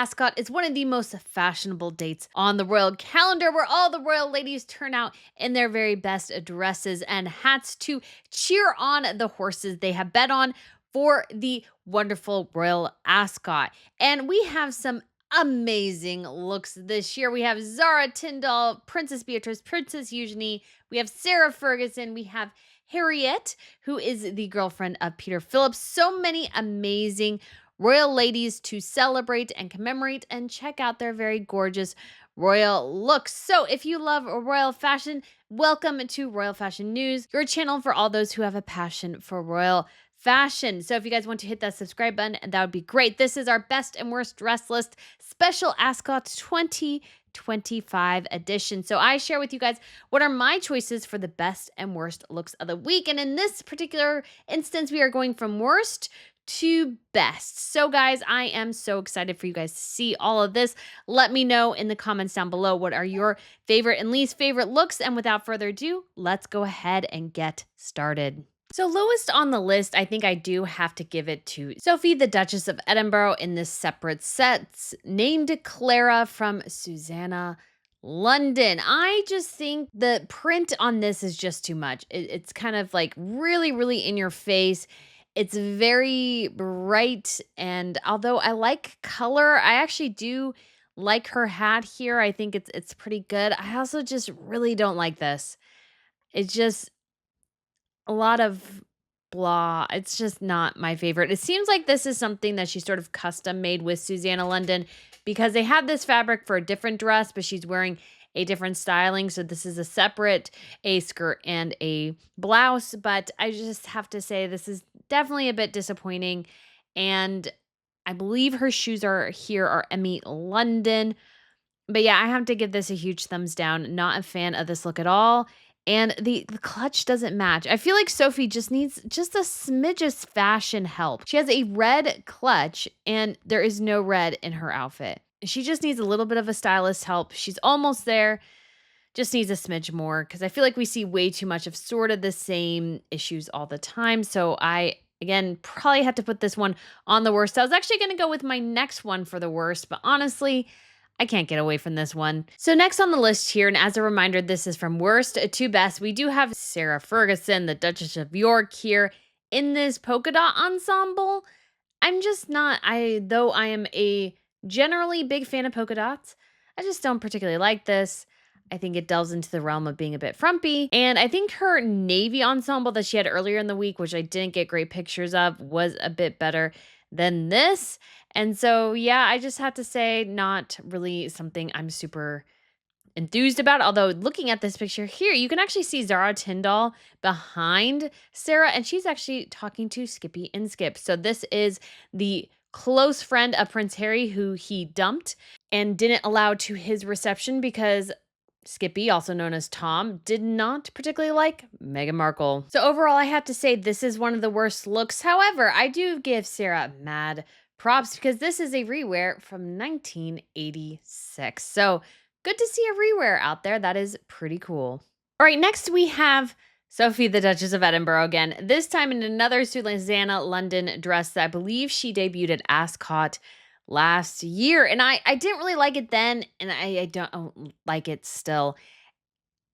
Ascot is one of the most fashionable dates on the royal calendar, where all the royal ladies turn out in their very best dresses and hats to cheer on the horses they have bet on for the wonderful Royal Ascot. And we have some amazing looks this year. We have Zara Tindall, Princess Beatrice, Princess Eugenie. We have Sarah Ferguson. We have Harriet, who is the girlfriend of Peter Phillips. So many amazing royal ladies to celebrate and commemorate and check out their very gorgeous royal looks. So if you love royal fashion, welcome to Royal Fashion News, your channel for all those who have a passion for royal fashion. So if you guys want to hit that subscribe button, that would be great. This is our best and worst dress list, special Ascot 2025 edition. So I share with you guys what are my choices for the best and worst looks of the week. And in this particular instance, we are going from worst to best. So guys, I am so excited for you guys to see all of this. Let me know in the comments down below what are your favorite and least favorite looks. And without further ado, let's go ahead and get started. So lowest on the list, I think I do have to give it to Sophie, the Duchess of Edinburgh, in this separate set, named Clara from Susanna London. I just think the print on this is just too much. It's kind of like really in your face. It's very bright, and although I like color, I actually do like her hat here. I think it's pretty good. I also just really don't like this. It's just a lot of blah. It's just not my favorite. It seems like this is something that she sort of custom made with Susanna London, because they had this fabric for a different dress, but she's wearing a different styling. So this is a separate A skirt and a blouse. But I just have to say this is definitely a bit disappointing. And I believe her shoes are Emmy London. But yeah, I have to give this a huge thumbs down. Not a fan of this look at all. And the clutch doesn't match. I feel like Sophie just needs just a smidge of fashion help. She has a red clutch and there is no red in her outfit. She just needs a little bit of a stylist help. She's almost there. Just needs a smidge more, because I feel like we see way too much of sort of the same issues all the time. So I, again, probably have to put this one on the worst. I was actually going to go with my next one for the worst, but honestly, I can't get away from this one. So next on the list here, and as a reminder, this is from worst to best, we do have Sarah Ferguson, the Duchess of York, here in this polka dot ensemble. I'm just not, though I am a generally big fan of polka dots, I just don't particularly like this. I think it delves into the realm of being a bit frumpy. And I think her navy ensemble that she had earlier in the week, which I didn't get great pictures of, was a bit better than this. And so, yeah, I just have to say, not really something I'm super enthused about. Although looking at this picture here, you can actually see Zara Tindall behind Sarah, and she's actually talking to Skippy and Skip. So this is the close friend of Prince Harry, who he dumped and didn't allow to his reception because Skippy, also known as Tom, did not particularly like Meghan Markle. So overall, I have to say this is one of the worst looks. However, I do give Sarah mad props, because this is a rewear from 1986. So good to see a rewear out there. That is pretty cool. All right, next we have Sophie, the Duchess of Edinburgh again, this time in another Susanna London dress that I believe she debuted at Ascot last year. And I didn't really like it then, and I don't like it still.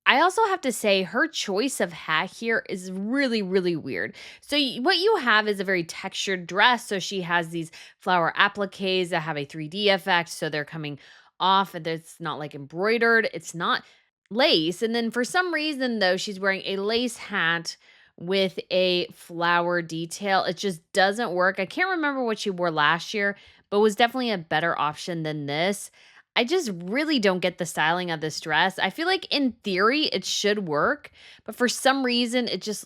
I also have to say her choice of hat here is really weird. So what you have is a very textured dress. So she has these flower appliques that have a 3D effect. So they're coming off, and it's not like embroidered. It's not lace. And then for some reason, though, she's wearing a lace hat with a flower detail. It just doesn't work. I can't remember what she wore last year, but was definitely a better option than this. I just really don't get the styling of this dress. I feel like in theory it should work, but for some reason it just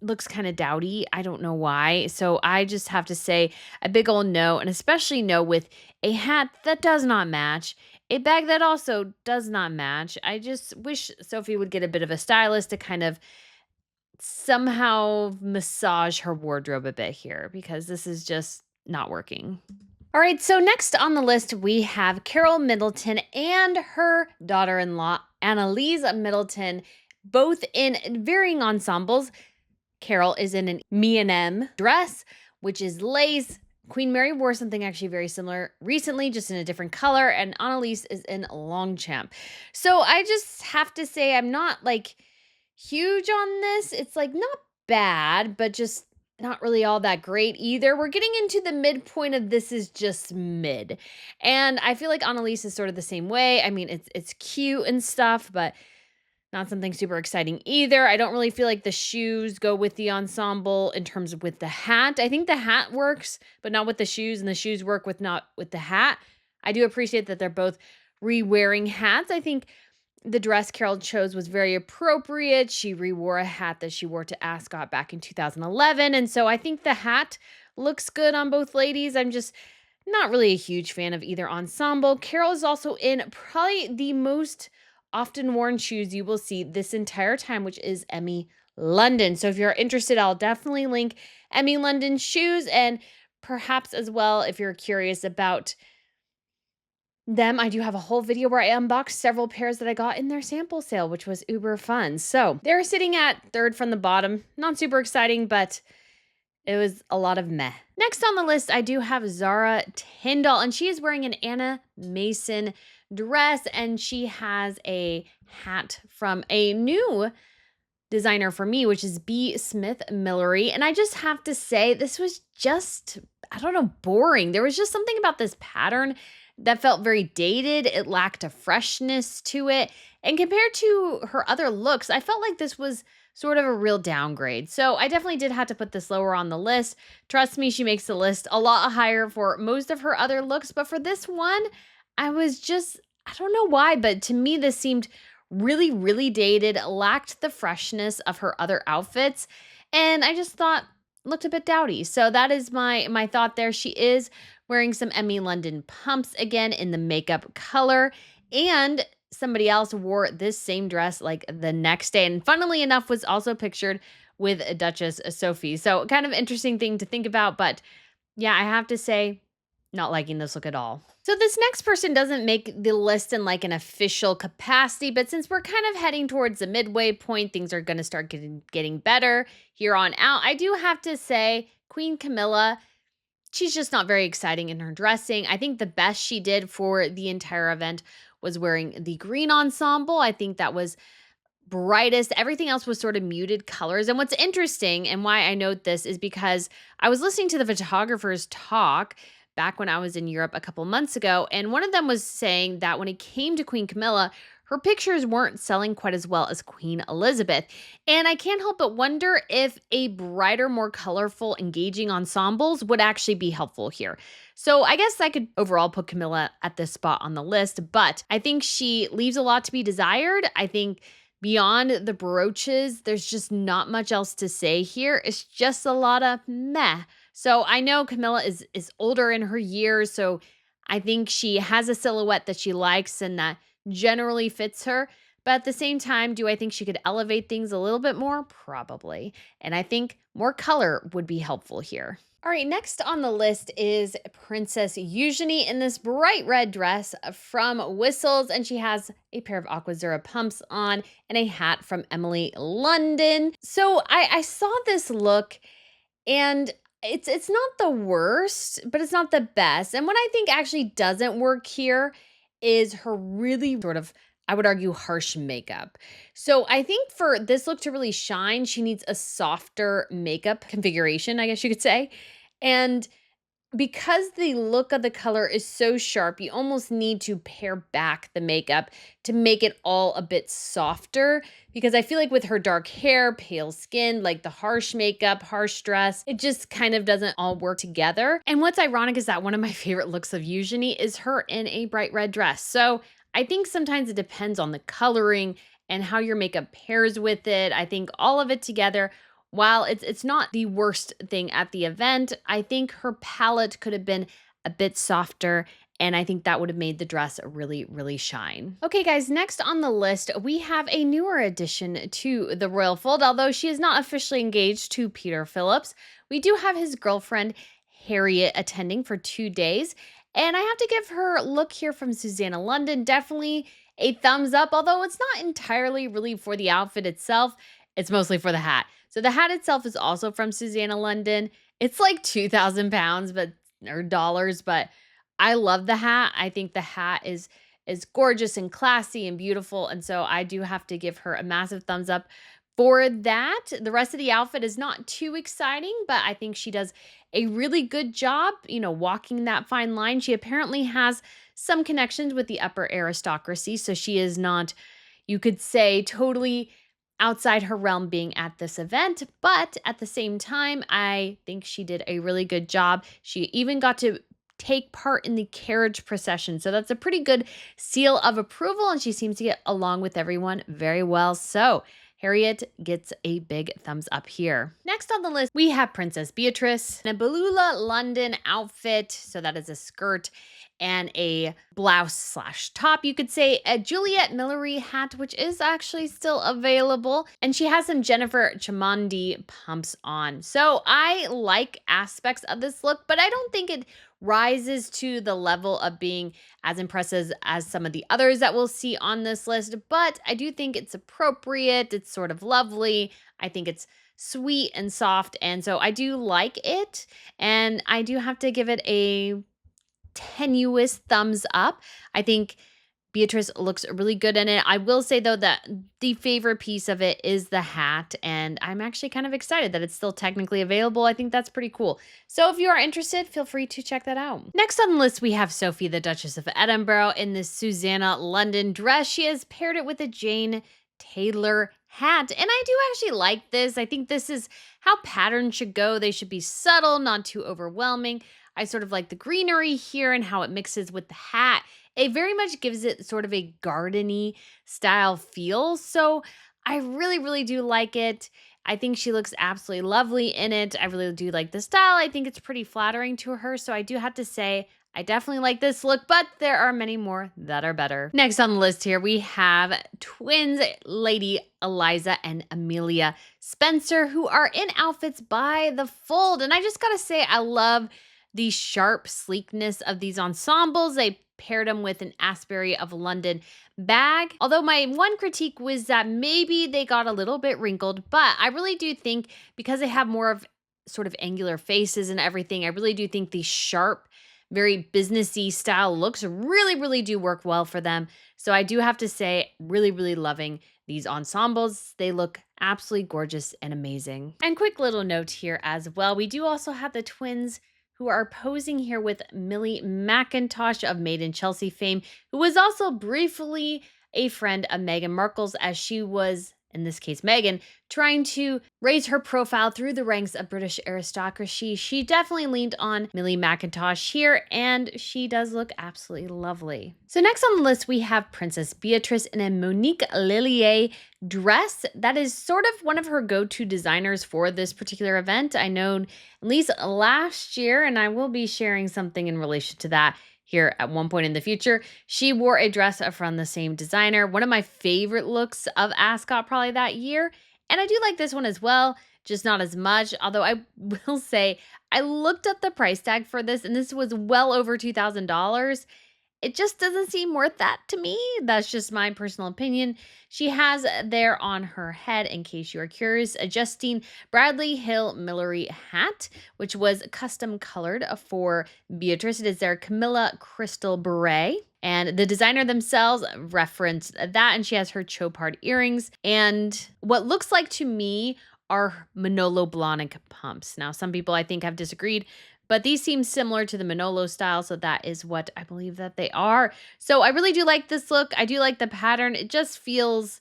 looks kind of dowdy. I don't know why. So I just have to say a big old no, and especially no with a hat that does not match, a bag that also does not match. I just wish Sophie would get a bit of a stylist to kind of somehow massage her wardrobe a bit here, because this is just not working. All right, so next on the list, we have Carol Middleton and her daughter-in-law, Anelise Middleton, both in varying ensembles. Carol is in an M dress, which is lace, Queen Mary wore something actually very similar recently, just in a different color, and Annalise is in Longchamp. So I just have to say, I'm not like huge on this. It's like not bad, but just not really all that great either. We're getting into the midpoint of this is just mid. And I feel like Annalise is sort of the same way. I mean, it's cute and stuff, but not something super exciting either. I don't really feel like the shoes go with the ensemble in terms of with the hat. I think the hat works, but not with the shoes, and the shoes work with not with the hat. I do appreciate that they're both re-wearing hats. I think the dress Carol chose was very appropriate. She re-wore a hat that she wore to Ascot back in 2011, and so I think the hat looks good on both ladies. I'm just not really a huge fan of either ensemble. Carol is also in probably the most often worn shoes you will see this entire time, which is Emmy London. So if you're interested, I'll definitely link Emmy London shoes, and perhaps as well, if you're curious about them, I do have a whole video where I unboxed several pairs that I got in their sample sale, which was uber fun. So they're sitting at third from the bottom. Not super exciting, but it was a lot of meh. Next on the list, I do have Zara Tindall, and she is wearing an Anna Mason dress, and she has a hat from a new designer for me, which is B. Smith Millery. And I just have to say, this was just, I don't know, boring. There was just something about this pattern that felt very dated. It lacked a freshness to it. And compared to her other looks, I felt like this was sort of a real downgrade. So I definitely did have to put this lower on the list. Trust me, she makes the list a lot higher for most of her other looks. But for this one, I was just, I don't know why, but to me, this seemed really, really dated, lacked the freshness of her other outfits. And I just thought looked a bit dowdy. So that is my thought there. She is wearing some Emmy London pumps again in the makeup color. And somebody else wore this same dress like the next day. And funnily enough, was also pictured with Duchess Sophie. So kind of interesting thing to think about. But yeah, I have to say, not liking this look at all. So this next person doesn't make the list in like an official capacity, but since we're kind of heading towards the midway point, things are going to start getting better here on out. I do have to say, Queen Camilla, she's just not very exciting in her dressing. I think the best she did for the entire event was wearing the green ensemble. I think that was brightest. Everything else was sort of muted colors. And what's interesting and why I note this is because I was listening to the photographers talk back when I was in Europe a couple months ago, and one of them was saying that when it came to Queen Camilla, her pictures weren't selling quite as well as Queen Elizabeth. And I can't help but wonder if a brighter, more colorful, engaging ensembles would actually be helpful here. So I guess I could overall put Camilla at this spot on the list, but I think she leaves a lot to be desired. I think beyond the brooches, there's just not much else to say here. It's just a lot of meh. So I know Camilla is older in her years, so I think she has a silhouette that she likes and that generally fits her. But at the same time, do I think she could elevate things a little bit more? Probably. And I think more color would be helpful here. All right, next on the list is Princess Eugenie in this bright red dress from Whistles, and she has a pair of Aqua Zura pumps on and a hat from Emily London. So I saw this look, and it's not the worst, but it's not the best. And what I think actually doesn't work here is her really sort of, I would argue, harsh makeup. So I think for this look to really shine, she needs a softer makeup configuration, I guess you could say. And because the look of the color is so sharp, you almost need to pare back the makeup to make it all a bit softer. Because I feel like with her dark hair, pale skin, like the harsh makeup, harsh dress, it just kind of doesn't all work together. And what's ironic is that one of my favorite looks of Eugenie is her in a bright red dress. So I think sometimes it depends on the coloring and how your makeup pairs with it. I think all of it together, while it's not the worst thing at the event, I think her palette could have been a bit softer, and I think that would have made the dress really, really shine. Okay, guys, next on the list, we have a newer addition to the royal fold. Although she is not officially engaged to Peter Phillips, we do have his girlfriend, Harriet, attending for 2 days. And I have to give her look here from Susanna London definitely a thumbs up, although it's not entirely really for the outfit itself. It's mostly for the hat. So the hat itself is also from Susanna London. It's like 2,000 pounds, but or dollars, but I love the hat. I think the hat is gorgeous and classy and beautiful, and so I do have to give her a massive thumbs up for that. The rest of the outfit is not too exciting, but I think she does a really good job, walking that fine line. She apparently has some connections with the upper aristocracy, so she is not, you could say, totally outside her realm being at this event, but at the same time, I think she did a really good job. She even got to take part in the carriage procession. So that's a pretty good seal of approval, and she seems to get along with everyone very well. So Harriet gets a big thumbs up here. Next on the list, we have Princess Beatrice in a Belulla London outfit. So that is a skirt and a blouse/top, you could say, a Juliet Millery hat, which is actually still available. And she has some Jennifer Chamondi pumps on. So I like aspects of this look, but I don't think it rises to the level of being as impressive as some of the others that we'll see on this list. But I do think it's appropriate. It's sort of lovely. I think it's sweet and soft. And so I do like it. And I do have to give it a tenuous thumbs up. I think Beatrice looks really good in it. I will say, though, that the favorite piece of it is the hat, and I'm actually kind of excited that it's still technically available. I think that's pretty cool. So if you are interested, feel free to check that out. Next on the list, we have Sophie, the Duchess of Edinburgh, in this Susanna London dress. She has paired it with a Jane Taylor hat, and I do actually like this. I think this is how patterns should go. They should be subtle, not too overwhelming. I sort of like the greenery here and how it mixes with the hat. It very much gives it sort of a gardeny style feel. So I really, really do like it. I think she looks absolutely lovely in it. I really do like the style. I think it's pretty flattering to her. So I do have to say, I definitely like this look, but there are many more that are better. Next on the list here, we have twins, Lady Eliza and Amelia Spencer, who are in outfits by the fold. And I just gotta say, I love the sharp sleekness of these ensembles. They paired them with an Asbury of London bag. Although my one critique was that maybe they got a little bit wrinkled, but I really do think because they have more of sort of angular faces and everything, I really do think these sharp, very businessy style looks really, really do work well for them. So I do have to say, really, really loving these ensembles. They look absolutely gorgeous and amazing. And quick little note here as well. We do also have the twins who are posing here with Millie McIntosh of Made in Chelsea fame, who was also briefly a friend of Meghan Markle's, as she was, in this case Meghan, trying to raise her profile through the ranks of British aristocracy. She definitely leaned on Millie McIntosh here, and she does look absolutely lovely. So next on the list, we have Princess Beatrice in a Monique Lillier dress. That is sort of one of her go-to designers for this particular event. I know at least last year, and I will be sharing something in relation to that here at one point in the future, she wore a dress from the same designer. One of my favorite looks of Ascot probably that year. And I do like this one as well, just not as much. Although I will say, I looked up the price tag for this, and this was well over $2,000. It just doesn't seem worth that to me. That's just my personal opinion. She has there on her head, in case you are curious, a Justine Bradley Hill Millery hat, which was custom colored for Beatrice. It is their Camilla crystal beret. And the designer themselves referenced that, and she has her chopard earrings and what looks like to me are Manolo Blahnik pumps. Now, some people I think have disagreed, but these seem similar to the Manolo style, so that is what I believe that they are. So I really do like this look. I do like the pattern. It just feels,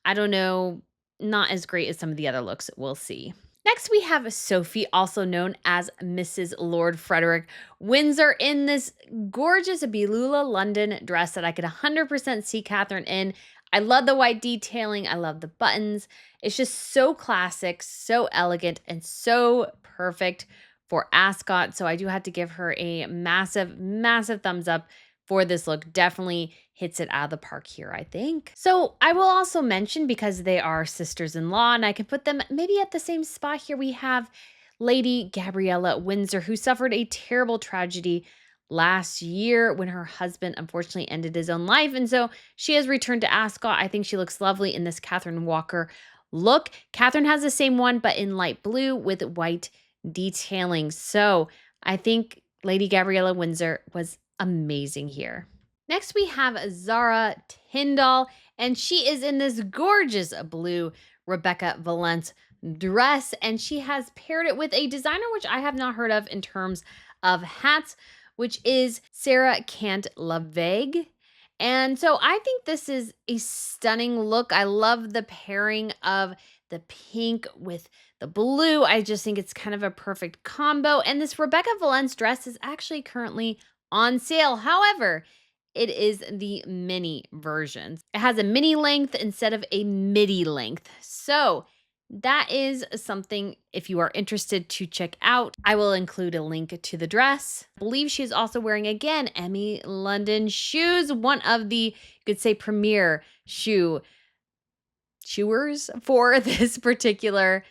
I don't know, not as great as some of the other looks we'll see. Next, we have Sophie, also known as Mrs. Lord Frederick Windsor, in this gorgeous Belulla London dress that I could 100% see Catherine in. I love the white detailing. I love the buttons. It's just so classic, so elegant, and so perfect for Ascot. So I do have to give her a massive, massive thumbs up for this look. Definitely hits it out of the park here, I think. So I will also mention, because they are sisters-in-law, and I can put them maybe at the same spot here, we have Lady Gabriella Windsor, who suffered a terrible tragedy last year when her husband unfortunately ended his own life. And so she has returned to Ascot. I think she looks lovely in this Catherine Walker look. Catherine has the same one, but in light blue with white detailing. So I think Lady Gabriella Windsor was amazing here. Next, we have Zara Tindall, and she is in this gorgeous blue Rebecca Valence dress, and she has paired it with a designer which I have not heard of in terms of hats, which is Sarah Kant Laveg. And so I think this is a stunning look. I love the pairing of the pink with the blue. I just think it's kind of a perfect combo. And this Rebecca Valence dress is actually currently on sale. However, it is the mini version. It has a mini length instead of a midi length. So that is something if you are interested to check out. I will include a link to the dress. I believe she's also wearing, again, Emmy London shoes, one of the, you could say, premier shoers for this particular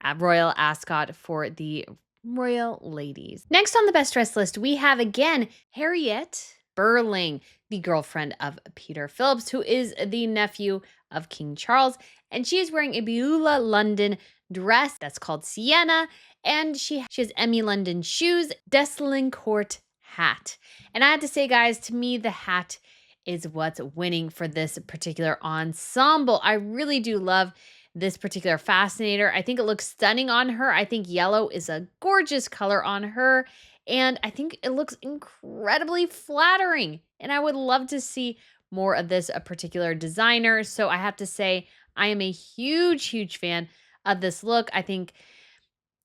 at Royal Ascot for the royal ladies. Next on the best dress list, we have again Harriet Burling, the girlfriend of Peter Phillips, who is the nephew of King Charles. And she is wearing a Beulah London dress that's called Sienna. And she has Emmy London shoes, Deslincourt hat. And I have to say, guys, to me, the hat is what's winning for this particular ensemble. I really do love this particular fascinator. I think it looks stunning on her. I think yellow is a gorgeous color on her. And I think it looks incredibly flattering. And I would love to see more of this particular designer. So I have to say, I am a huge, huge fan of this look. I think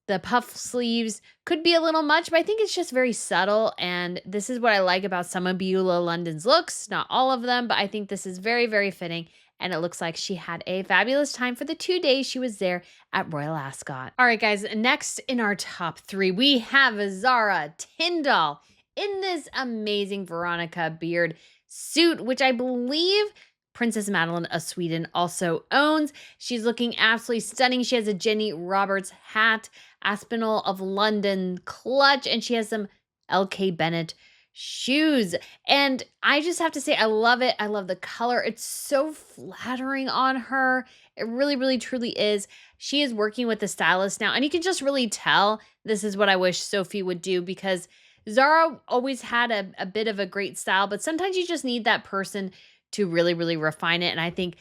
the puff sleeves could be a little much, but I think it's just very subtle. And this is what I like about some of Beulah London's looks. Not all of them, but I think this is very, very fitting. And it looks like she had a fabulous time for the 2 days she was there at Royal Ascot. All right, guys, next in our top three, we have Zara Tindall in this amazing Veronica Beard suit, which I believe Princess Madeline of Sweden also owns. She's looking absolutely stunning. She has a Jenny Roberts hat, Aspinall of London clutch, and she has some LK Bennett shoes. And I just have to say, I love it. I love the color. It's so flattering on her. It really, really, truly is. She is working with the stylist now, and you can just really tell this is what I wish Sophie would do, because Zara always had a bit of a great style, but sometimes you just need that person to really, really refine it. And I think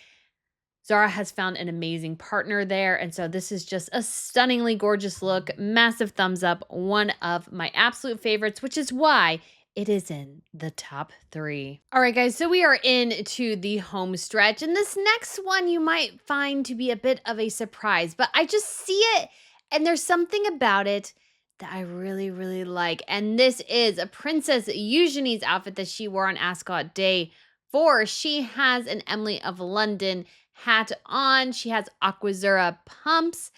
Zara has found an amazing partner there. And so this is just a stunningly gorgeous look. Massive thumbs up. One of my absolute favorites, which is why it is in the top three. All right, guys, so we are into the home stretch. And this next one you might find to be a bit of a surprise, but I just see it and there's something about it that I really, really like. And this is a Princess Eugenie's outfit that she wore on Ascot Day 4. She has an Emily of London hat on. She has Aquazzura pumps.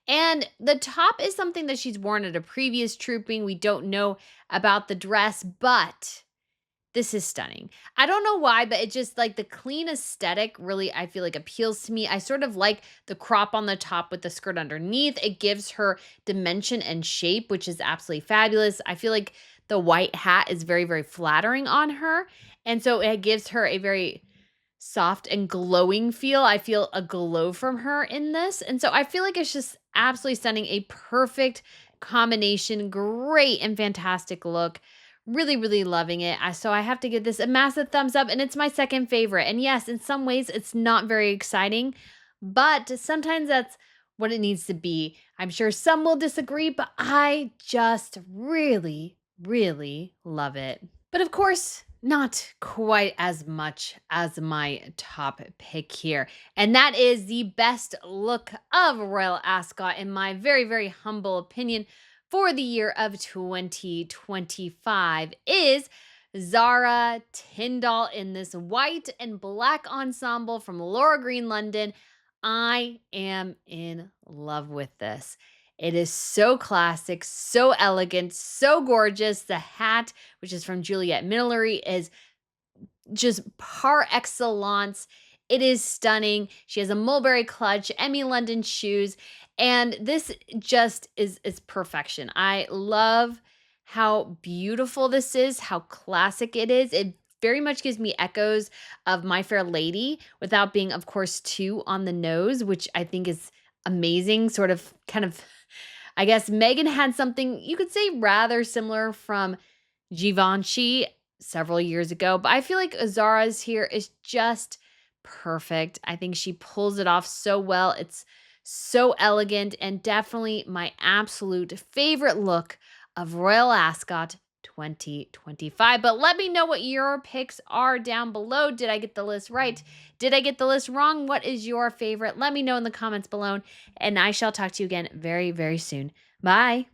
And the top is something that she's worn at a previous trooping. We don't know about the dress, but this is stunning. I don't know why, but it just like the clean aesthetic really, I feel like appeals to me. I sort of like the crop on the top with the skirt underneath. It gives her dimension and shape, which is absolutely fabulous. I feel like the white hat is very, very flattering on her. And so it gives her a very soft and glowing feel. I feel a glow from her in this. And so I feel like it's just absolutely stunning. A perfect combination. Great and fantastic look. Really, really loving it. So I have to give this a massive thumbs up, and it's my second favorite. And yes, in some ways it's not very exciting, but sometimes that's what it needs to be. I'm sure some will disagree, but I just really, really love it. But of course, not quite as much as my top pick here. And that is the best look of Royal Ascot, in my very, very humble opinion, for the year of 2025 is Zara Tindall in this white and black ensemble from Laura Green London. I am in love with this. It is so classic, so elegant, so gorgeous. The hat, which is from Juliette Millery, is just par excellence. It is stunning. She has a mulberry clutch, Emmy London shoes, and this just is perfection. I love how beautiful this is, how classic it is. It very much gives me echoes of My Fair Lady without being, of course, too on the nose, which I think is amazing, sort of kind of I guess Megan had something you could say rather similar from Givenchy several years ago, but I feel like Zara's here is just perfect. I think she pulls it off so well. It's so elegant and definitely my absolute favorite look of Royal Ascot 2025. But let me know what your picks are down below. Did I get the list right? Did I get the list wrong? What is your favorite? Let me know in the comments below, and I shall talk to you again very, very soon. Bye.